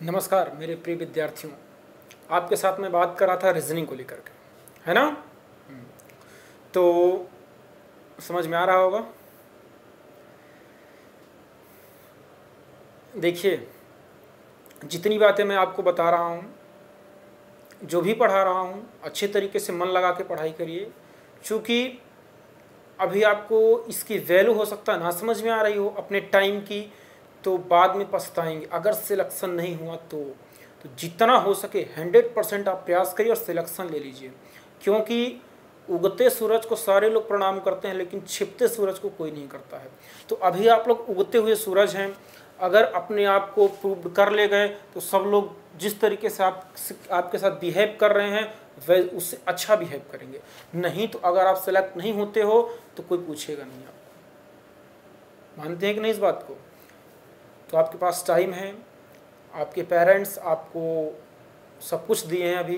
नमस्कार मेरे प्रिय विद्यार्थियों, आपके साथ मैं बात कर रहा था रीजनिंग को लेकर के, है ना। तो समझ में आ रहा होगा। देखिए, जितनी बातें मैं आपको बता रहा हूँ, जो भी पढ़ा रहा हूँ, अच्छे तरीके से मन लगा के पढ़ाई करिए। चूँकि अभी आपको इसकी वैल्यू हो सकता है ना समझ में आ रही हो अपने टाइम की, तो बाद में पछताएंगे अगर सिलेक्शन नहीं हुआ तो जितना हो सके 100% आप प्रयास करिए और सिलेक्शन ले लीजिए। क्योंकि उगते सूरज को सारे लोग प्रणाम करते हैं, लेकिन छिपते सूरज को कोई नहीं करता है। तो अभी आप लोग उगते हुए सूरज हैं, अगर अपने आप को प्रूव कर ले गए तो सब लोग जिस तरीके से आपके साथ बिहेव कर रहे हैं वह उससे अच्छा बिहेव करेंगे। नहीं तो अगर आप सेलेक्ट नहीं होते हो तो कोई पूछेगा नहीं आपको। मानते हैं कि नहीं इस बात को? तो आपके पास टाइम है, आपके पेरेंट्स आपको सब कुछ दिए हैं, अभी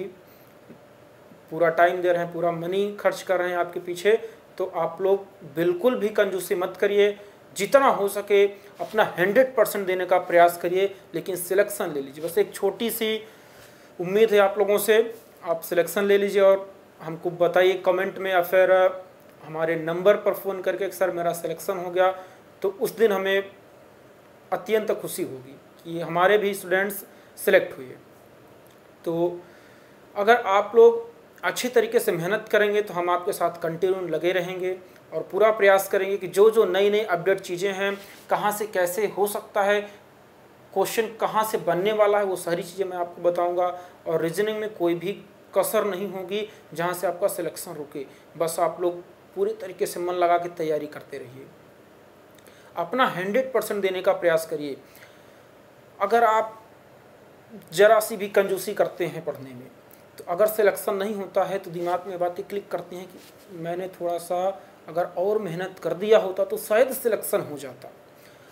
पूरा टाइम दे रहे हैं, पूरा मनी खर्च कर रहे हैं आपके पीछे। तो आप लोग बिल्कुल भी कंजूसी मत करिए, जितना हो सके अपना 100% देने का प्रयास करिए, लेकिन सिलेक्शन ले लीजिए। बस एक छोटी सी उम्मीद है आप लोगों से, आप सिलेक्शन ले लीजिए और हमको बताइए कमेंट में, या फिर हमारे नंबर पर फ़ोन करके कि सर मेरा सिलेक्शन हो गया। तो उस दिन हमें अत्यंत खुशी होगी कि हमारे भी स्टूडेंट्स सेलेक्ट हुए। तो अगर आप लोग अच्छे तरीके से मेहनत करेंगे तो हम आपके साथ कंटिन्यू लगे रहेंगे और पूरा प्रयास करेंगे कि जो जो नई नई अपडेट चीज़ें हैं, कहाँ से कैसे हो सकता है, क्वेश्चन कहाँ से बनने वाला है, वो सारी चीज़ें मैं आपको बताऊंगा। और रीजनिंग में कोई भी कसर नहीं होगी जहाँ से आपका सिलेक्शन रुके। बस आप लोग पूरे तरीके से मन लगा के तैयारी करते रहिए, अपना 100% देने का प्रयास करिए। अगर आप जरा सी भी कंजूसी करते हैं पढ़ने में, तो अगर सिलेक्शन नहीं होता है तो दिमाग में बातें क्लिक करती हैं कि मैंने थोड़ा सा अगर और मेहनत कर दिया होता तो शायद सिलेक्शन हो जाता।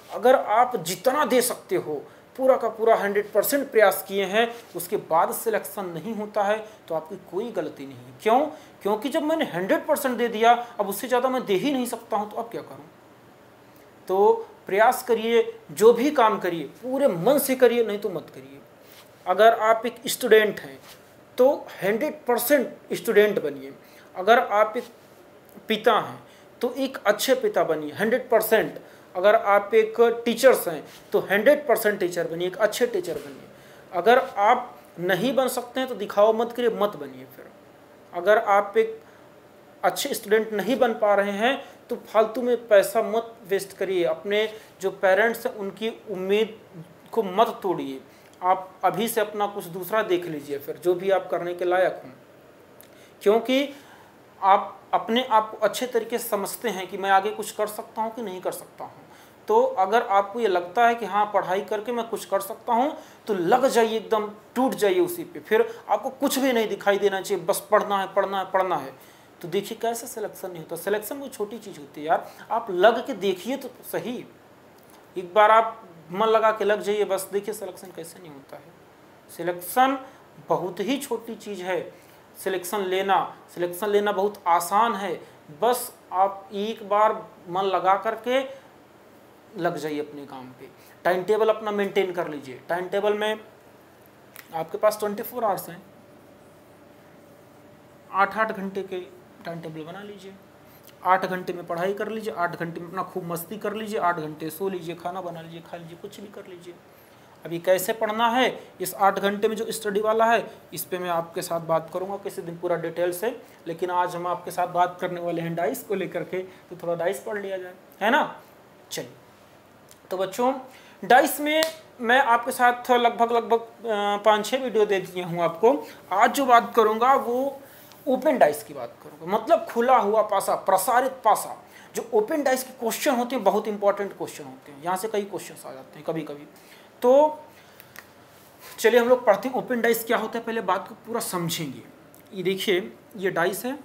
अगर आप जितना दे सकते हो, पूरा का पूरा 100% प्रयास किए हैं, उसके बाद सिलेक्शन नहीं होता है तो आपकी कोई गलती नहीं है। क्यों? क्योंकि जब मैंने 100% दे दिया, अब उससे ज़्यादा मैं दे ही नहीं सकता हूँ, तो अब क्या करूँ। तो प्रयास करिए, जो भी काम करिए पूरे मन से करिए, नहीं तो मत करिए। अगर आप एक स्टूडेंट हैं तो 100% स्टूडेंट बनिए। अगर आप एक पिता हैं तो एक अच्छे पिता बनिए 100%। अगर आप एक टीचर्स हैं तो 100% टीचर बनिए, एक अच्छे टीचर बनिए। अगर आप नहीं बन सकते हैं तो दिखावा मत करिए, मत बनिए। फिर अगर आप एक अच्छे स्टूडेंट नहीं बन पा रहे हैं तो फालतू में पैसा मत वेस्ट करिए, अपने जो पेरेंट्स हैं उनकी उम्मीद को मत तोड़िए। आप अभी से अपना कुछ दूसरा देख लीजिए, फिर जो भी आप करने के लायक हों। क्योंकि आप अपने आप को अच्छे तरीके से समझते हैं कि मैं आगे कुछ कर सकता हूं कि नहीं कर सकता हूं। तो अगर आपको ये लगता है कि हाँ पढ़ाई करके मैं कुछ कर सकता हूं, तो लग जाइए, एकदम टूट जाइए उसी पे। फिर आपको कुछ भी नहीं दिखाई देना चाहिए, बस पढ़ना है पढ़ना है पढ़ना है। तो देखिए कैसे सिलेक्शन नहीं होता। सिलेक्शन कोई छोटी चीज़ होती है यार, आप लग के देखिए तो सही। एक बार आप मन लगा के लग जाइए, बस देखिए सिलेक्शन कैसे नहीं होता है। सिलेक्शन बहुत ही छोटी चीज़ है। सिलेक्शन लेना बहुत आसान है। बस आप एक बार मन लगा करके लग जाइए अपने काम पे। टाइम टेबल अपना मेंटेन कर लीजिए। टाइम टेबल में आपके पास 24 आवर्स हैं, 8-8 घंटे के टाइम टेबल बना लीजिए। 8 घंटे में पढ़ाई कर लीजिए, 8 घंटे में अपना खूब मस्ती कर लीजिए, 8 घंटे सो लीजिए, खाना बना लीजिए, खा लीजिए, कुछ भी कर लीजिए। अभी कैसे पढ़ना है, इस 8 घंटे में जो स्टडी वाला है इस पे मैं आपके साथ बात करूंगा किसी दिन पूरा डिटेल से। लेकिन आज हम आपके साथ बात करने वाले हैं डाइस को लेकर के, तो थोड़ा डाइस पढ़ लिया जाए, है ना। चलिए, तो बच्चों डाइस में मैं आपके साथ लगभग 5-6 वीडियो दे दिए हूँ आपको। आज जो बात करूँगा वो ओपन डाइस की बात करूँगा, मतलब खुला हुआ पासा, प्रसारित पासा। जो ओपन डाइस के क्वेश्चन होते हैं बहुत इंपॉर्टेंट क्वेश्चन होते हैं, यहाँ से कई क्वेश्चन आ जाते हैं कभी कभी। तो चलिए हम लोग पढ़ते हैं ओपन डाइस क्या होता है, पहले बात को पूरा समझेंगे। ये देखिए, ये डाइस है,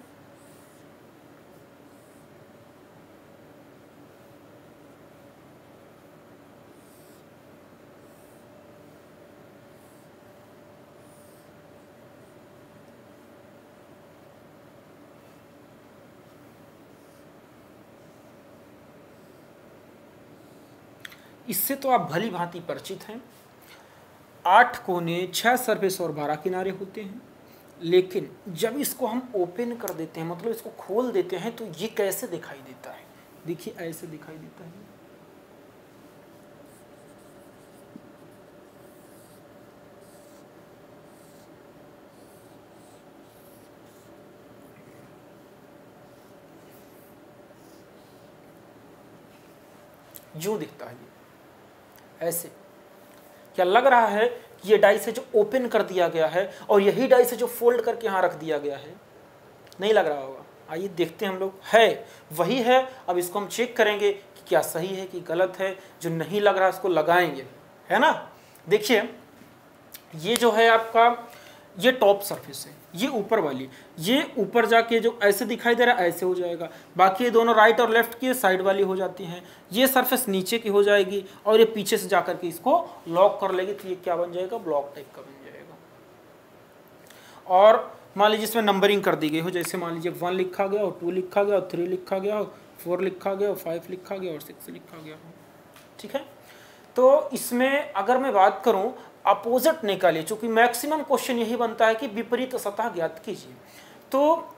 इससे तो आप भली भांति परिचित हैं। 8 कोने, 6 सरफेस और 12 किनारे होते हैं। लेकिन जब इसको हम ओपन कर देते हैं, मतलब इसको खोल देते हैं, तो ये कैसे दिखाई देता है? देखिए ऐसे दिखाई देता है। यूं दिखता है ये, ऐसे। क्या लग रहा है कि ये डाइस है जो ओपन कर दिया गया है और यही डाइस है जो फोल्ड करके यहाँ रख दिया गया है? नहीं लग रहा होगा। आइए देखते हैं हम लोग, है वही है। अब इसको हम चेक करेंगे कि क्या सही है कि गलत है। जो नहीं लग रहा उसको लगाएंगे, है ना। देखिए ये जो है आपका, ये टॉप सरफेस है, ये ऊपर वाली, ये ऊपर जाके जो ऐसे दिखाई दे रहा है ऐसे हो जाएगा। बाकी ये दोनों राइट और लेफ्ट की साइड वाली हो जाती हैं। ये सरफेस नीचे की हो जाएगी और ये पीछे से जाकर के इसको लॉक कर लेगी, तो ये क्या बन जाएगा? ब्लॉक टाइप का बन जाएगा। और मान लीजिए इसमें नंबरिंग कर दी गई हो, जैसे मान लीजिए 1 लिखा गया और 2 लिखा गया और 3 लिखा गया और 4 लिखा गया और 5 लिखा गया और 6 लिखा गया हो, ठीक है। तो इसमें अगर मैं बात करूं अपोजिट निकालिए, चूंकि मैक्सिमम क्वेश्चन यही बनता है कि विपरीत सतह ज्ञात कीजिए। तो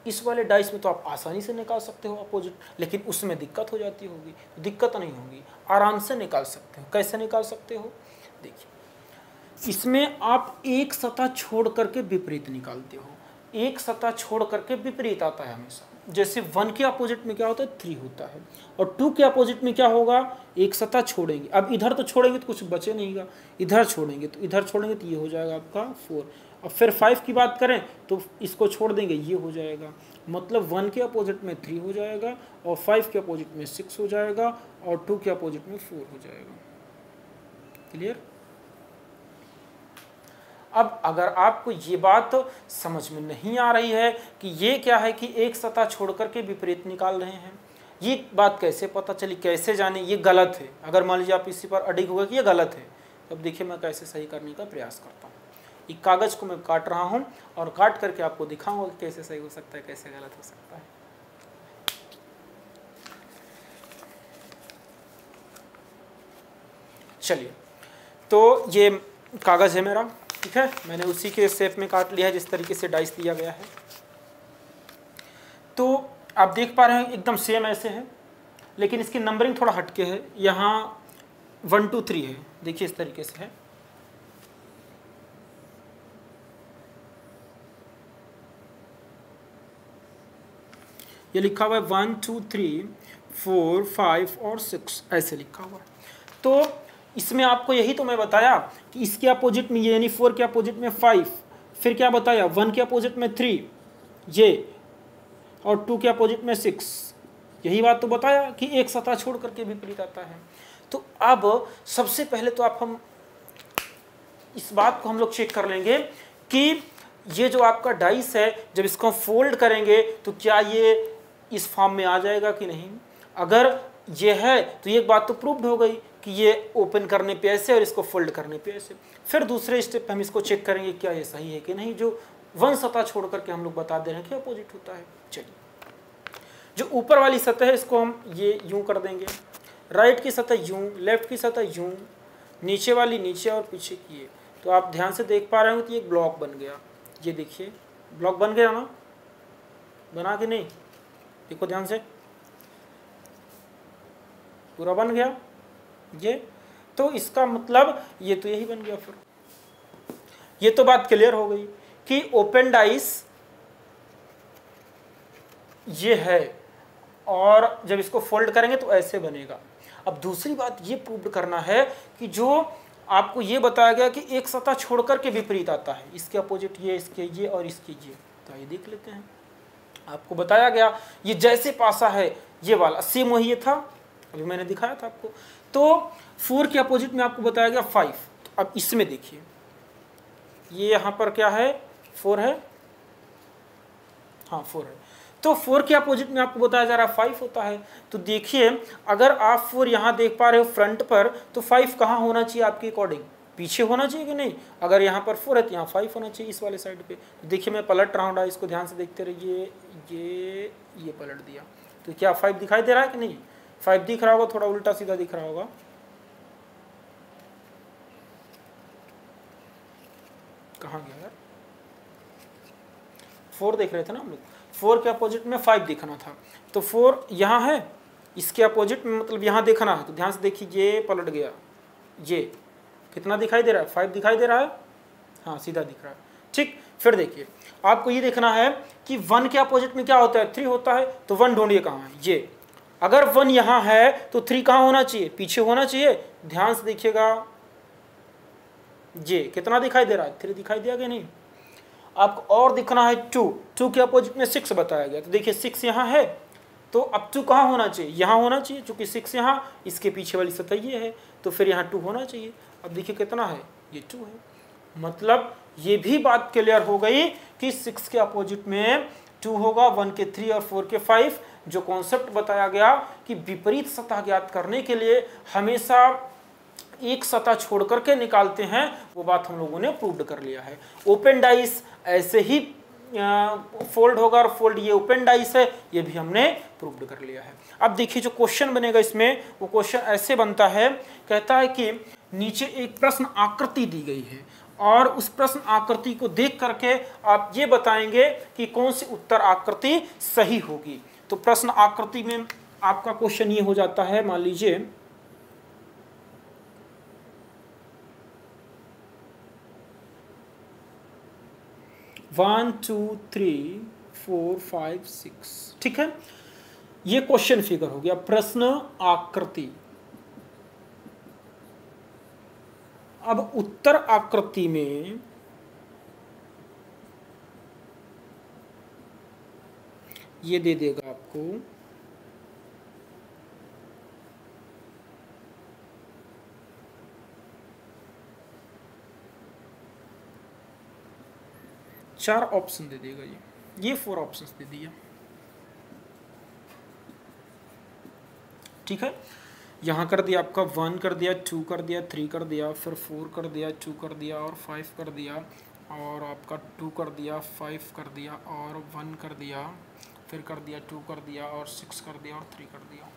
इस वाले डाइस में तो आप आसानी से निकाल सकते हो अपोजिट, लेकिन उसमें दिक्कत हो जाती होगी। दिक्कत नहीं होगी, आराम से निकाल सकते हो। कैसे निकाल सकते हो? देखिए इसमें आप एक सतह छोड़ करके विपरीत निकालते हो। एक सतह छोड़ करके विपरीत आता है हमेशा। जैसे 1 के अपोजिट में क्या होता है? 3 होता है। और 2 के अपोजिट में क्या होगा? एक सतह छोड़ेंगे। अब इधर तो छोड़ेंगे तो कुछ बचे नहींगा, इधर छोड़ेंगे तो इधर छोड़ेंगे तो ये हो जाएगा आपका 4। अब फिर 5 की बात करें तो इसको छोड़ देंगे, ये हो जाएगा। मतलब 1 के अपोजिट में 3 हो जाएगा और 5 के अपोजिट में 6 हो जाएगा और 2 के अपोजिट में 4 हो जाएगा। क्लियर? अब अगर आपको ये बात समझ में नहीं आ रही है कि ये क्या है कि एक सतह छोड़ करके विपरीत निकाल रहे हैं, ये बात कैसे पता चली, कैसे जाने ये गलत है? अगर मान लीजिए आप इसी पर अडिग हो गए कि ये गलत है, तब देखिए मैं कैसे सही करने का प्रयास करता हूँ। ये कागज़ को मैं काट रहा हूँ और काट करके आपको दिखाऊंगा कि कैसे सही हो सकता है, कैसे गलत हो सकता है। चलिए, तो ये कागज़ है मेरा, ठीक है। मैंने उसी के शेप में काट लिया है जिस तरीके से डाइस दिया गया है। तो आप देख पा रहे हैं एकदम सेम ऐसे है, लेकिन इसकी नंबरिंग थोड़ा हटके है। यहाँ 1 2 3 है, देखिए इस तरीके से है। ये लिखा हुआ है 1 2 3 4 5 और 6 ऐसे लिखा हुआ है। तो इसमें आपको यही तो मैं बताया कि इसके अपोजिट में ये, यानी 4 के अपोजिट में 5, फिर क्या बताया 1 के अपोजिट में 3 ये, और 2 के अपोजिट में 6। यही बात तो बताया कि एक सतह छोड़ करके विपरीत आता है। तो अब सबसे पहले तो आप हम इस बात को हम लोग चेक कर लेंगे कि ये जो आपका डाइस है, जब इसको फोल्ड करेंगे तो क्या ये इस फॉर्म में आ जाएगा कि नहीं। अगर ये है तो एक बात तो प्रूव्ड हो गई कि ये ओपन करने पे ऐसे और इसको फोल्ड करने पे ऐसे। फिर दूसरे स्टेप पे हम इसको चेक करेंगे क्या ये सही है कि नहीं, जो 1 सतह छोड़ करके हम लोग बता दे रहे हैं कि अपोजिट होता है। चलिए, जो ऊपर वाली सतह है इसको हम ये यूं कर देंगे, राइट की सतह यूं, लेफ्ट की सतह यूं, नीचे वाली नीचे और पीछे की है। तो आप ध्यान से देख पा रहे हो कि एक ब्लॉक बन गया। ये देखिए ब्लॉक बन गया ना, बना कि नहीं? देखो ध्यान से, पूरा बन गया ये। तो इसका मतलब ये तो यही बन गया। फिर ये तो बात क्लियर हो गई कि ओपन डाइस ये है और जब इसको फोल्ड करेंगे तो ऐसे बनेगा। अब दूसरी बात ये प्रूव करना है कि जो आपको ये बताया गया कि एक सतह छोड़कर के विपरीत आता है, इसके अपोजिट ये, इसके ये और इसके ये। तो ये देख लेते हैं। आपको बताया गया ये जैसे पासा है ये वाला सेम वही था, अभी मैंने दिखाया था आपको। तो 4 के अपोजिट में आपको बताया गया 5। तो अब इसमें देखिए ये यहाँ पर क्या है, 4 है, हाँ 4 है। तो 4 के अपोजिट में आपको बताया जा रहा है 5 होता है। तो देखिए अगर आप 4 यहाँ देख पा रहे हो फ्रंट पर, तो 5 कहाँ होना चाहिए आपके अकॉर्डिंग? पीछे होना चाहिए कि नहीं? अगर यहाँ पर 4 है तो यहाँ 5 होना चाहिए इस वाले साइड पे। तो देखिए मैं पलट रहा हूँ, इसको ध्यान से देखते रहिए। ये पलट दिया तो क्या 5 दिखाई दे रहा है कि नहीं? 5 दिख रहा होगा, थोड़ा उल्टा सीधा दिख रहा होगा। 4 देख रहे थे ना हम लोग, 4 के अपोजिट में 5 देखना था, तो 4 यहाँ है, इसके अपोजिट में मतलब यहाँ देखना है, तो ध्यान से देखिए ये पलट गया, ये कितना दिखाई दे रहा है, 5 दिखाई दे रहा है, हाँ सीधा दिख रहा है, ठीक। फिर देखिए आपको ये देखना है कि 1 के अपोजिट में क्या होता है, 3 होता है, तो 1 ढूंढिए कहाँ है, ये अगर 1 यहाँ है तो 3 कहाँ होना चाहिए, पीछे होना चाहिए, ध्यान से देखिएगा, ये कितना दिखाई दे रहा है, 3 दिखाई दिया कि नहीं। आपको और दिखना है 2 के अपोजिट में 6 बताया गया, तो देखिए 6 यहाँ है, तो अब 2 कहाँ होना चाहिए, यहाँ होना चाहिए, चूंकि 6 यहाँ, इसके पीछे वाली सतह ये है, तो फिर यहाँ 2 होना चाहिए। अब देखिए कितना है, ये 2 है, मतलब ये भी बात क्लियर हो गई कि 6 के अपोजिट में 2 होगा, 1 के 3 और 4 के 5। जो कॉन्सेप्ट बताया गया कि विपरीत सतह ज्ञात करने के लिए हमेशा एक सतह छोड़ करके निकालते हैं, वो बात हम लोगों ने प्रूव्ड कर लिया है। ओपन डाइस ऐसे ही फोल्ड होगा, और फोल्ड ये ओपन डाइस है, ये भी हमने प्रूव्ड कर लिया है। अब देखिए जो क्वेश्चन बनेगा इसमें, वो क्वेश्चन ऐसे बनता है, कहता है कि नीचे एक प्रश्न आकृति दी गई है और उस प्रश्न आकृति को देख करके आप ये बताएंगे कि कौन सी उत्तर आकृति सही होगी। तो प्रश्न आकृति में आपका क्वेश्चन ये हो जाता है, मान लीजिए 1 2 3 4 5 6, ठीक है, ये क्वेश्चन फिगर हो गया, प्रश्न आकृति। अब उत्तर आकृति में ये दे देगा आपको चार ऑप्शन दे देगा, ये 4 ऑप्शंस दे दिया, ठीक है। यहाँ कर दिया आपका 1 कर दिया, 2 कर दिया, 3 कर दिया, फिर 4 कर दिया, 2 कर दिया और 5 कर दिया, और आपका 2 कर दिया, 5 कर दिया और 1 कर दिया, फिर कर दिया 2 कर दिया और 6 कर दिया और 3 कर दिया।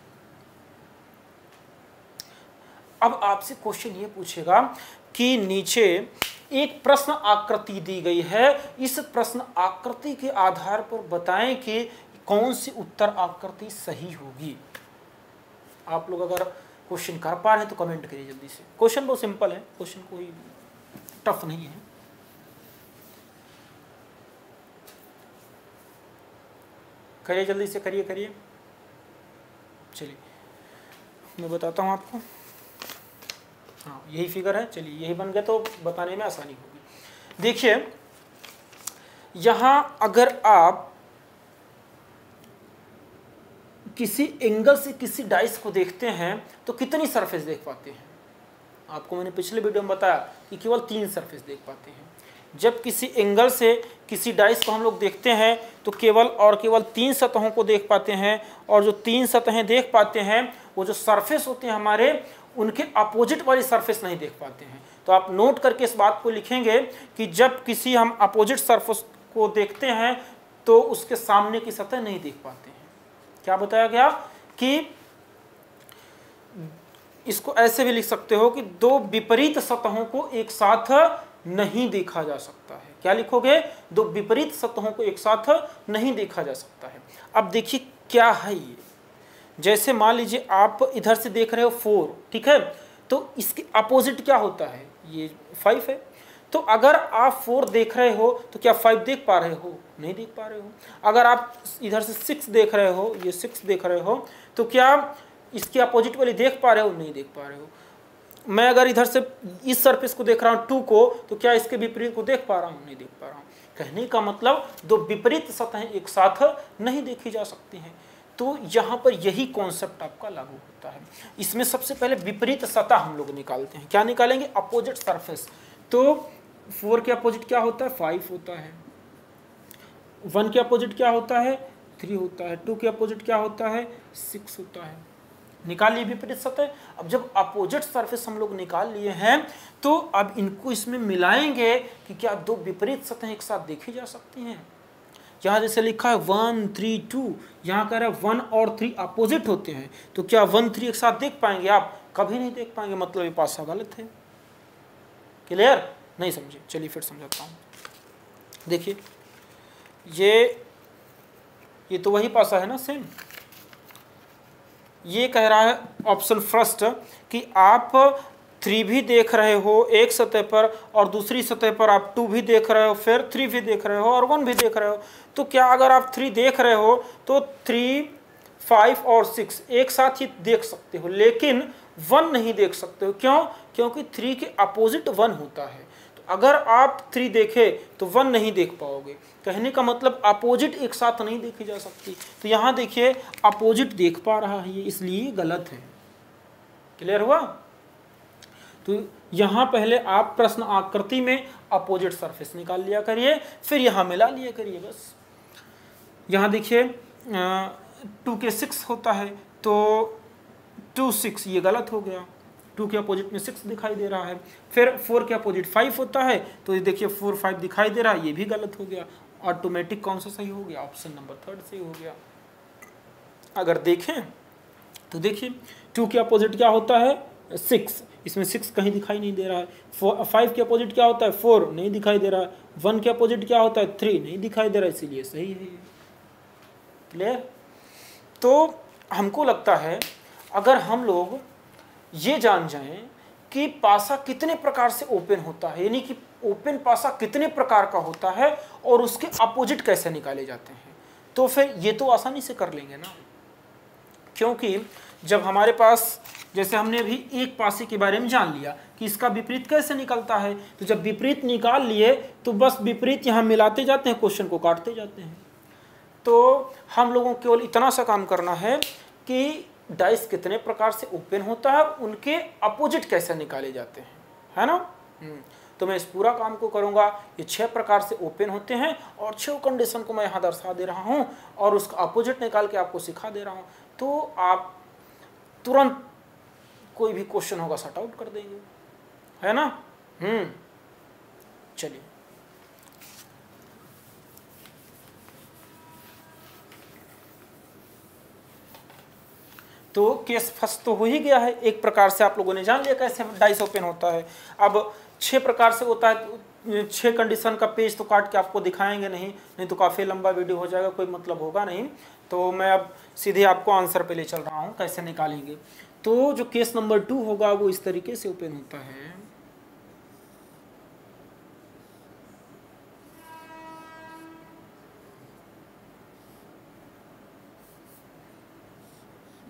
अब आपसे क्वेश्चन ये पूछेगा कि नीचे एक प्रश्न आकृति दी गई है, इस प्रश्न आकृति के आधार पर बताएं कि कौन सी उत्तर आकृति सही होगी। आप लोग अगर क्वेश्चन कर पा रहे हैं तो कमेंट करिए जल्दी से। क्वेश्चन बहुत सिंपल है, क्वेश्चन कोई टफ नहीं है। करिए जल्दी से, करिए। चलिए मैं बताता हूँ आपको। हाँ यही फिगर है, चलिए यही बन गया तो बताने में आसानी होगी। देखिए यहाँ अगर आप किसी एंगल से किसी डाइस को देखते हैं तो कितनी सरफेस देख पाते हैं। आपको मैंने पिछले वीडियो में बताया कि केवल 3 सरफेस देख पाते हैं। जब किसी एंगल से किसी डाइस को हम लोग देखते हैं तो केवल 3 सतहों को देख पाते हैं, और जो 3 सतहें देख पाते हैं वो जो सरफेस होते हैं हमारे, उनके अपोजिट वाली सरफेस नहीं देख पाते हैं। तो आप नोट करके इस बात को लिखेंगे कि जब किसी हम अपोजिट सरफेस को देखते हैं तो उसके सामने की सतह नहीं देख पाते हैं। क्या बताया गया कि इसको ऐसे भी लिख सकते हो कि 2 विपरीत सतहों को एक साथ नहीं देखा जा सकता है। क्या लिखोगे? 2 विपरीत सतहों को एक साथ नहीं देखा जा सकता है। अब देखिए क्या है ये, जैसे मान लीजिए आप इधर से देख रहे हो 4, ठीक है, तो इसके अपोजिट क्या होता है, ये 5 है। तो अगर आप 4 देख रहे हो तो क्या 5 देख पा रहे हो? नहीं देख पा रहे हो। अगर आप इधर से 6 देख रहे हो, ये 6 देख रहे हो, तो क्या इसके अपोजिट वाली देख पा रहे हो? नहीं देख पा रहे हो। मैं अगर इधर से इस सरफेस को देख रहा हूँ 2 को, तो क्या इसके विपरीत को देख पा रहा हूँ? नहीं देख पा रहा हूँ। कहने का मतलब 2 विपरीत सतहें एक साथ नहीं देखी जा सकती हैं। तो यहाँ पर यही कॉन्सेप्ट आपका लागू होता है। इसमें सबसे पहले विपरीत सतह हम लोग निकालते हैं। क्या निकालेंगे? Opposite surface. तो 4 के अपोजिट क्या होता है? 5 होता है। 1 के अपोजिट क्या होता है? 3 होता है। 2 के अपोजिट क्या होता है? 6 होता है। निकाल लिए विपरीत सतह। अब जब अपोजिट सरफेस हम लोग निकाल लिए हैं तो अब इनको इसमें मिलाएंगे कि क्या 2 विपरीत सतह एक साथ देखी जा सकती हैं। यहाँ जैसे लिखा है 1 3 2, यहाँ कह रहा है 1 और 3 अपोजिट होते हैं, तो क्या 1 3 एक साथ देख पाएंगे आप? कभी नहीं देख पाएंगे। मतलब ये पासा गलत है। क्लियर? नहीं समझे? चलिए फिर समझाता हूँ। देखिए ये तो वही पासा है ना सेम। ये कह रहा है ऑप्शन फर्स्ट कि आप 3 भी देख रहे हो एक सतह पर और दूसरी सतह पर आप 2 भी देख रहे हो, फिर 3 भी देख रहे हो और 1 भी देख रहे हो। तो क्या अगर आप 3 देख रहे हो तो 3, 5 और 6 एक साथ ही देख सकते हो, लेकिन 1 नहीं देख सकते हो। क्यों? क्योंकि 3 के अपोजिट 1 होता है। तो अगर आप 3 देखे तो 1 नहीं देख पाओगे। कहने का मतलब अपोजिट एक साथ नहीं देखी जा सकती। तो यहाँ देखिए अपोजिट देख पा रहा है ये, इसलिए गलत है। क्लियर हुआ? तो यहाँ पहले आप प्रश्न आकृति में अपोजिट सरफेस निकाल लिया करिए, फिर यहाँ मिला लिया करिए बस। यहाँ देखिए 2 के 6 होता है तो 2, 6 ये गलत हो गया। 2 के अपोजिट में 6 दिखाई दे रहा है। फिर 4 के अपोजिट 5 होता है तो ये देखिए 4, 5 दिखाई दे रहा है, ये भी गलत हो गया। ऑटोमेटिक कौन सा सही हो गया? ऑप्शन नंबर 3 सही हो गया। अगर देखें तो देखिए 2 के अपोजिट क्या होता है? 6, इसमें 6 कहीं दिखाई नहीं दे रहा है। 5 के अपोजिट क्या होता है? 4 नहीं दिखाई दे रहा है। 1 के अपोजिट क्या होता है? 3 नहीं दिखाई दे रहा है, इसीलिए सही है। क्लियर? तो हमको लगता है अगर हम लोग ये जान जाएं कि पासा कितने प्रकार से ओपन होता है, यानी कि ओपन पासा कितने प्रकार का होता है और उसके अपोजिट कैसे निकाले जाते हैं, तो फिर ये तो आसानी से कर लेंगे ना। क्योंकि जब हमारे पास, जैसे हमने अभी एक पासे के बारे में जान लिया कि इसका विपरीत कैसे निकलता है, तो जब विपरीत निकाल लिए तो बस विपरीत यहाँ मिलाते जाते हैं, क्वेश्चन को काटते जाते हैं। तो हम लोगों को केवल इतना सा काम करना है कि डाइस कितने प्रकार से ओपन होता है, उनके अपोजिट कैसे निकाले जाते हैं, है ना। तो मैं इस पूरा काम को करूंगा। ये 6 प्रकार से ओपन होते हैं और 6 कंडीशन को मैं यहाँ दर्शा दे रहा हूँ और उसका अपोजिट निकाल के आपको सिखा दे रहा हूँ। तो आप तुरंत कोई भी क्वेश्चन होगा सॉर्ट आउट कर देंगे, है ना। चलिए तो केस फर्स्ट तो हो ही गया है। एक प्रकार से आप लोगों ने जान लिया कैसे डाइस ओपन होता है। अब 6 प्रकार से होता है। 6 कंडीशन का पेज तो काट के आपको दिखाएंगे नहीं तो काफ़ी लंबा वीडियो हो जाएगा, कोई मतलब होगा नहीं। तो मैं अब सीधे आपको आंसर पे ले चल रहा हूँ कैसे निकालेंगे। तो जो केस नंबर 2 होगा वो इस तरीके से ओपन होता है।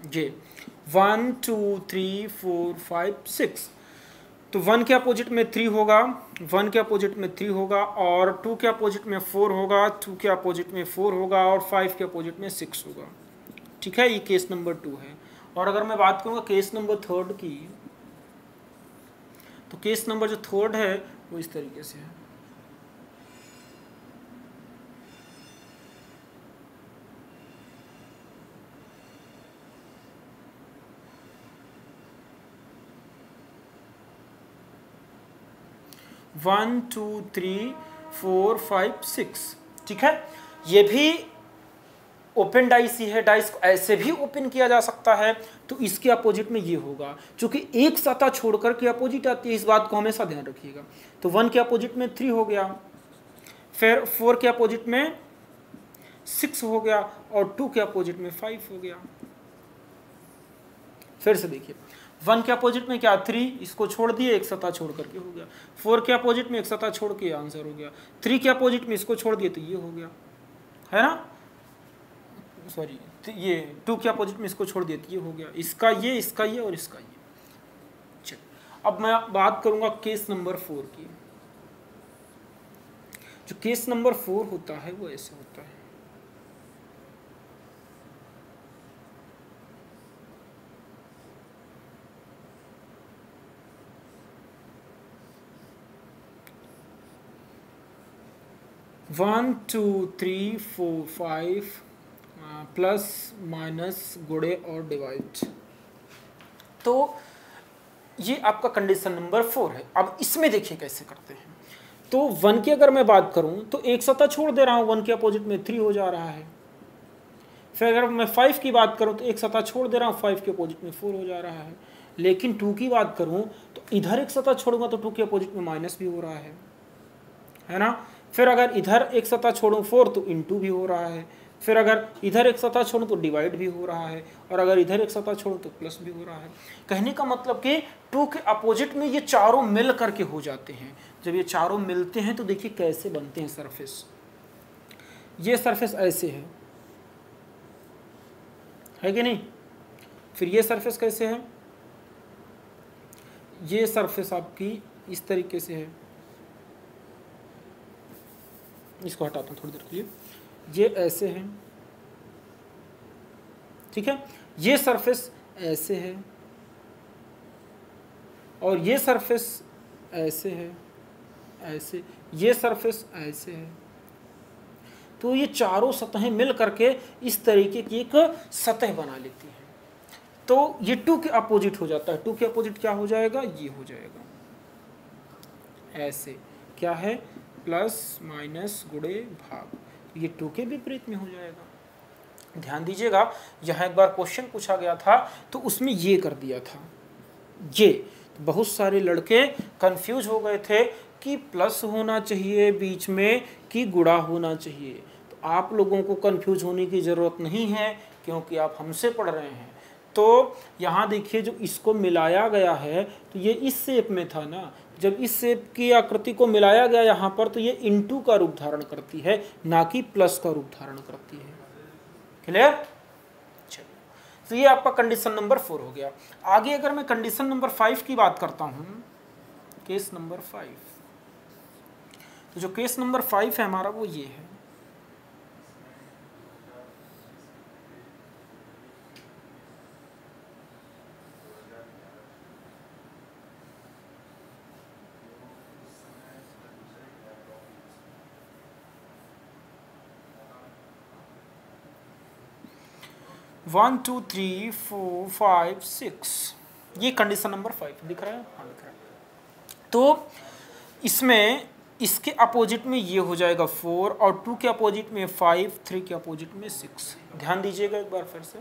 ये 1, 2, 3, 4, 5, 6। तो 1 के अपोजिट में 3 होगा, 1 के अपोजिट में 3 होगा और 2 के अपोजिट में 4 होगा, 2 के अपोजिट में 4 होगा और 5 के अपोजिट में 6 होगा। ठीक है, ये केस नंबर 2 है। और अगर मैं बात करूँगा केस नंबर 3 की, तो केस नंबर जो 3 है वो इस तरीके से है। वन, 2, 3, 4, 5, 6। ठीक है, ये भी ओपन डाइस ही है। डाइस को ऐसे भी ओपन किया जा सकता है। तो इसके अपोजिट में ये होगा, क्योंकि एक सतह छोड़कर के अपोजिट आती है, इस बात को हमेशा ध्यान रखिएगा। तो 1 के अपोजिट में 3 हो गया, फिर 4 के अपोजिट में 6 हो गया और 2 के अपोजिट में 5 हो गया। फिर से देखिए 1 के अपोजिट में क्या 3, इसको छोड़ दिए, एक सतह छोड़ करके हो गया। 4 के अपोजिट में एक सतह छोड़ के आंसर हो गया। 3 के अपोजिट में इसको छोड़ दिए तो ये हो गया, है ना। सॉरी, ये 2 के अपोजिट में इसको छोड़ दिए तो ये हो गया। इसका ये, इसका ये और इसका ये। चल अब मैं बात करूंगा केस नंबर 4 की। जो केस नंबर 4 होता है वो ऐसे होता है। वन, 2, 3, 4, 5 प्लस माइनस गुणे और डिवाइड। तो ये आपका कंडीशन नंबर 4 है। अब इसमें देखिए कैसे करते हैं। तो 1 की अगर मैं बात करूं तो एक सतह छोड़ दे रहा हूं, 1 के अपोजिट में 3 हो जा रहा है। फिर अगर मैं 5 की बात करूं तो एक सतह छोड़ दे रहा हूं, 5 के अपोजिट में 4 हो जा रहा है। लेकिन 2 की बात करूं तो इधर एक सतह छोड़ूंगा तो 2 के अपोजिट में माइनस भी हो रहा है ना। फिर अगर इधर एक सतह छोड़ूं 4 तो इनटू भी हो रहा है, फिर अगर इधर एक सतह छोड़ूं तो डिवाइड भी हो रहा है, और अगर इधर एक सतह छोड़ूं तो प्लस भी हो रहा है। कहने का मतलब कि 2 के अपोजिट में ये चारों मिल करके हो जाते हैं। जब ये चारों मिलते हैं तो देखिए कैसे बनते हैं सरफेस। ये सरफेस ऐसे है कि नहीं। फिर ये सरफेस कैसे है, ये सरफेस आपकी इस तरीके से है। इसको हटाता हूँ थोड़ी देर के लिए। ये ऐसे है, ठीक है। ये सरफेस ऐसे है, और ये सरफेस ऐसे है, ऐसे, ये सरफेस ऐसे है। तो ये चारों सतहें मिल करके इस तरीके की एक सतह बना लेती हैं। तो ये 2 के अपोजिट हो जाता है। 2 के अपोजिट क्या हो जाएगा, ये हो जाएगा ऐसे, क्या है, प्लस माइनस गुणे भाग, ये 2 के विपरीत में हो जाएगा। ध्यान दीजिएगा, यहाँ एक बार क्वेश्चन पूछा गया था तो उसमें ये कर दिया था ये। तो बहुत सारे लड़के कंफ्यूज हो गए थे कि प्लस होना चाहिए बीच में कि गुणा होना चाहिए। तो आप लोगों को कंफ्यूज होने की ज़रूरत नहीं है, क्योंकि आप हमसे पढ़ रहे हैं। तो यहाँ देखिए, जो इसको मिलाया गया है तो ये इस शेप में था ना, जब इस शेप की आकृति को मिलाया गया यहाँ पर तो ये इनटू का रूप धारण करती है, ना कि प्लस का रूप धारण करती है। क्लियर। चलिए, तो ये आपका कंडीशन नंबर 4 हो गया। आगे अगर मैं कंडीशन नंबर 5 की बात करता हूँ, केस नंबर 5, तो जो केस नंबर 5 है हमारा वो ये है। One two three four five six, ये कंडीशन नंबर 5 दिख रहा है, हाँ दिख रहा है। तो इसमें इसके अपोजिट में ये हो जाएगा 4, और 2 के अपोजिट में 5, 3 के अपोजिट में 6। ध्यान दीजिएगा एक बार फिर से,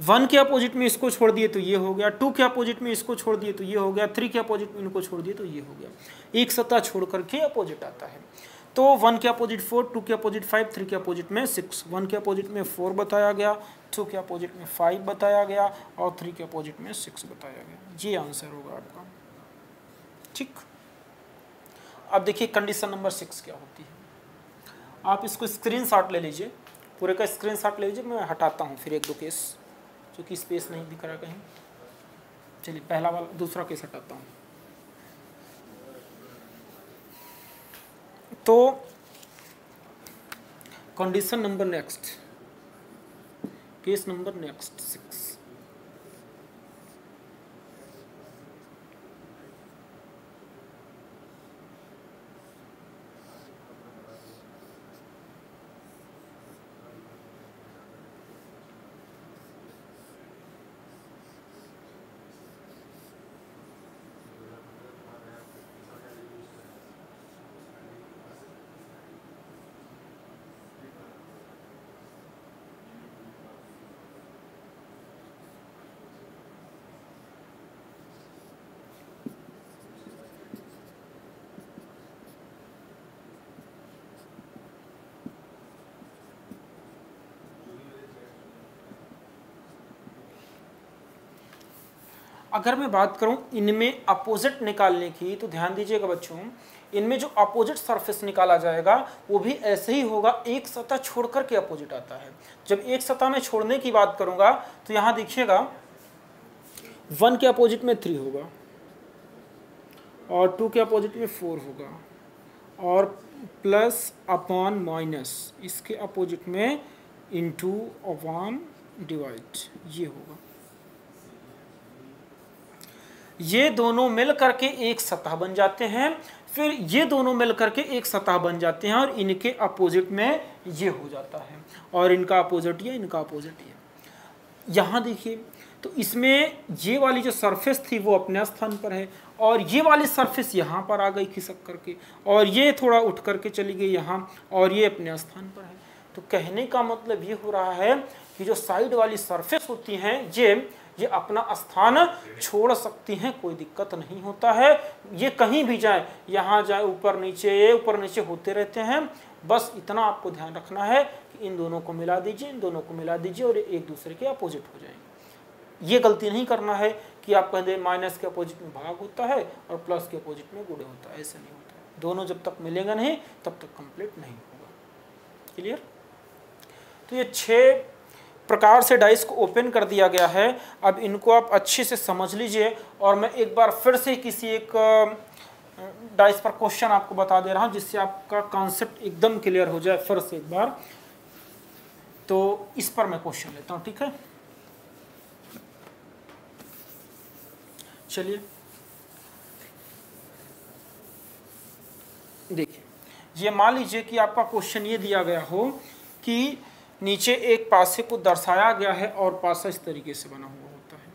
1 के अपोजिट में इसको छोड़ दिए तो ये हो गया, 2 के अपोजिट में इसको छोड़ दिए तो ये हो गया, 3 के अपोजिट में इनको छोड़ दिए तो ये हो गया। एक सतह छोड़ करके अपोजिट आता है। तो 1 के अपोजिट 4, 2 के अपोजिट 5, 3 के अपोजिट में 6। 1 के अपोजिट में 4 बताया गया, 2 के अपोजिट में 5 बताया गया, और 3 के अपोजिट में 6 बताया गया। ये आंसर होगा आपका, ठीक। अब देखिए कंडीशन नंबर 6 क्या होती है। आप इसको स्क्रीनशॉट ले लीजिए, पूरे का स्क्रीनशॉट ले लीजिए। मैं हटाता हूँ फिर 1-2 केस, क्योंकि स्पेस नहीं दिख रहा कहीं। चलिए पहला वाला, दूसरा केस हटाता हूँ। तो condition number next, case number next 6। अगर मैं बात करूं इनमें अपोजिट निकालने की, तो ध्यान दीजिएगा बच्चों, इनमें जो अपोजिट सरफेस निकाला जाएगा वो भी ऐसे ही होगा, एक सतह छोड़ करके अपोजिट आता है। जब एक सतह में छोड़ने की बात करूंगा तो यहाँ देखिएगा 1 के अपोजिट में 3 होगा, और 2 के अपोजिट में 4 होगा, और प्लस अपॉन माइनस इसके अपोजिट में इंटू अपॉन डिवाइड, ये होगा। ये दोनों मिल करके एक सतह बन जाते हैं, फिर ये दोनों मिल करके एक सतह बन जाते हैं, और इनके अपोजिट में ये हो जाता है, और इनका अपोजिट ये, इनका अपोजिट ये। यहाँ देखिए, तो इसमें ये वाली जो सरफेस थी वो अपने स्थान पर है, और ये वाली सरफेस यहाँ पर आ गई खिसक करके, और ये थोड़ा उठ करके चली गई यहाँ, और ये अपने स्थान पर है। तो कहने का मतलब ये हो रहा है कि जो साइड वाली सरफेस होती हैं ये ये अपना स्थान छोड़ सकती हैं, कोई दिक्कत नहीं होता है। ये कहीं भी जाए, यहाँ जाए, ऊपर नीचे होते रहते हैं। बस इतना आपको ध्यान रखना है कि इन दोनों को मिला दीजिए, इन दोनों को मिला दीजिए और एक दूसरे के अपोजिट हो जाएंगे। ये गलती नहीं करना है कि आप कह दें माइनस के अपोजिट में भाग होता है और प्लस के अपोजिट में गुणे होता है, ऐसा नहीं होता है। दोनों जब तक मिलेगा नहीं तब तक कंप्लीट नहीं होगा। क्लियर? तो ये 6 प्रकार से डाइस को ओपन कर दिया गया है। अब इनको आप अच्छे से समझ लीजिए और मैं एक बार फिर से किसी एक डाइस पर क्वेश्चन आपको बता दे रहा हूं जिससे आपका कॉन्सेप्ट एकदम क्लियर हो जाए फिर से एक बार। तो इस पर मैं क्वेश्चन लेता हूं, ठीक है? चलिए देखिए, ये मान लीजिए कि आपका क्वेश्चन ये दिया गया हो कि नीचे एक पासे को दर्शाया गया है और पासा इस तरीके से बना हुआ होता है।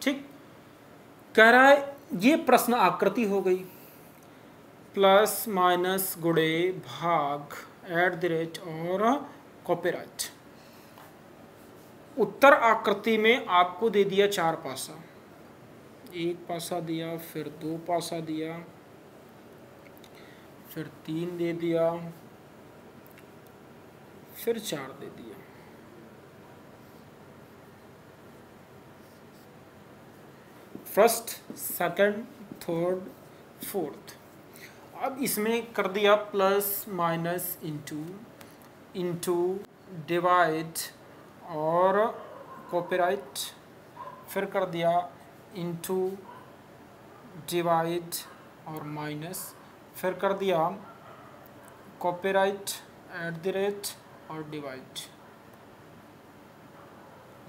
ठीक, कह रहा है ये प्रश्न आकृति हो गई, प्लस माइनस गुणे भाग @ और कॉपीराइट। उत्तर आकृति में आपको दे दिया 4 पासा, 1 पासा दिया, फिर 2 पासा दिया, फिर 3 दे दिया, फिर 4 दे दिया। First, second, third, fourth. अब इसमें कर दिया प्लस माइनस इंटू डिवाइड और कॉपीराइट, फिर कर दिया इंटू डिवाइड और माइनस, फिर कर दिया कॉपीराइट @ और डिवाइड।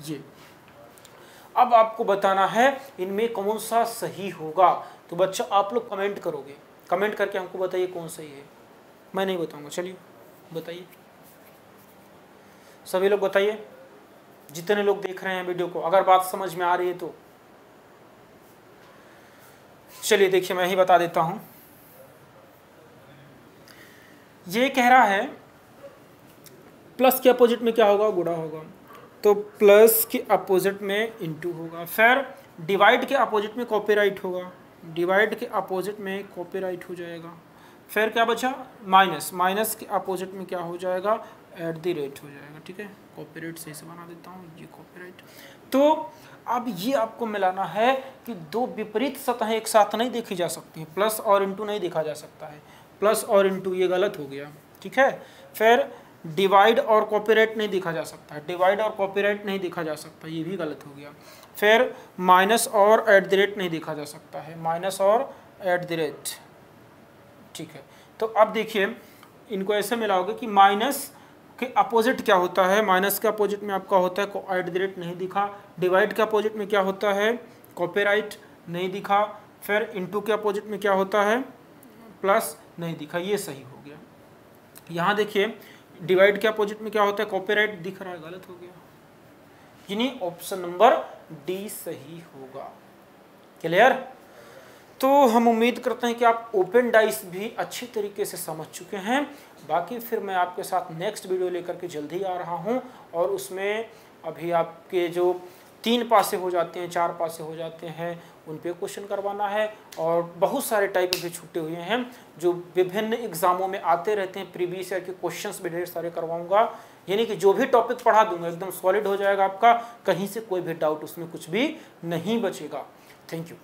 ये अब आपको बताना है इनमें कौन सा सही होगा। तो बच्चों आप लोग कमेंट करोगे, कमेंट करके हमको बताइए कौन सही है। मैं नहीं बताऊंगा, चलिए बताइए, सभी लोग बताइए, जितने लोग देख रहे हैं वीडियो को, अगर बात समझ में आ रही है तो। चलिए देखिए, मैं ही बता देता हूं। ये कह रहा है प्लस के अपोजिट में क्या होगा? गुणा होगा, तो प्लस के अपोजिट में इंटू होगा। फिर डिवाइड के अपोजिट में कॉपीराइट होगा, डिवाइड के अपोजिट में कॉपीराइट हो जाएगा। फिर क्या बचा? माइनस, माइनस के अपोजिट में क्या हो जाएगा? @ हो जाएगा। ठीक है, कॉपीराइट सही से बना देता हूँ, ये कॉपीराइट। तो अब ये आपको मिलाना है कि 2 विपरीत सतहें एक साथ नहीं देखी जा सकती, प्लस और इंटू नहीं देखा जा सकता है, प्लस और इंटू ये गलत हो गया। ठीक है, फिर डिवाइड और कॉपीराइट नहीं देखा जा सकता है, डिवाइड और कॉपीराइट नहीं देखा जा सकता, ये भी गलत हो गया। फिर माइनस और @ नहीं देखा जा सकता है, माइनस और @। ठीक है, तो अब देखिए इनको ऐसे मिलाओगे कि माइनस के अपोजिट क्या होता है? माइनस के अपोजिट में आपका होता है @ नहीं दिखा, डिवाइड के अपोजिट में क्या होता है? कॉपीराइट नहीं दिखा, फिर इंटू के अपोजिट में क्या होता है? प्लस नहीं दिखा, ये सही हो गया। यहाँ देखिए डिवाइड के अपोजिट में क्या होता है? कॉपीराइट दिख रहा है, गलत हो गया, यानी ऑप्शन नंबर डी सही होगा। क्लियर? तो हम उम्मीद करते हैं कि आप ओपन डाइस भी अच्छी तरीके से समझ चुके हैं। बाकी फिर मैं आपके साथ नेक्स्ट वीडियो लेकर के जल्दी आ रहा हूं और उसमें अभी आपके जो 3 पासे हो जाते हैं, 4 पासे हो जाते हैं, उन पे क्वेश्चन करवाना है। और बहुत सारे टाइप भी छूटे हुए हैं जो विभिन्न एग्जामों में आते रहते हैं, प्रीवियस ईयर के क्वेश्चंस भी ढेर सारे करवाऊंगा। यानी कि जो भी टॉपिक पढ़ा दूंगा एकदम सॉलिड हो जाएगा आपका, कहीं से कोई भी डाउट उसमें कुछ भी नहीं बचेगा। Thank you.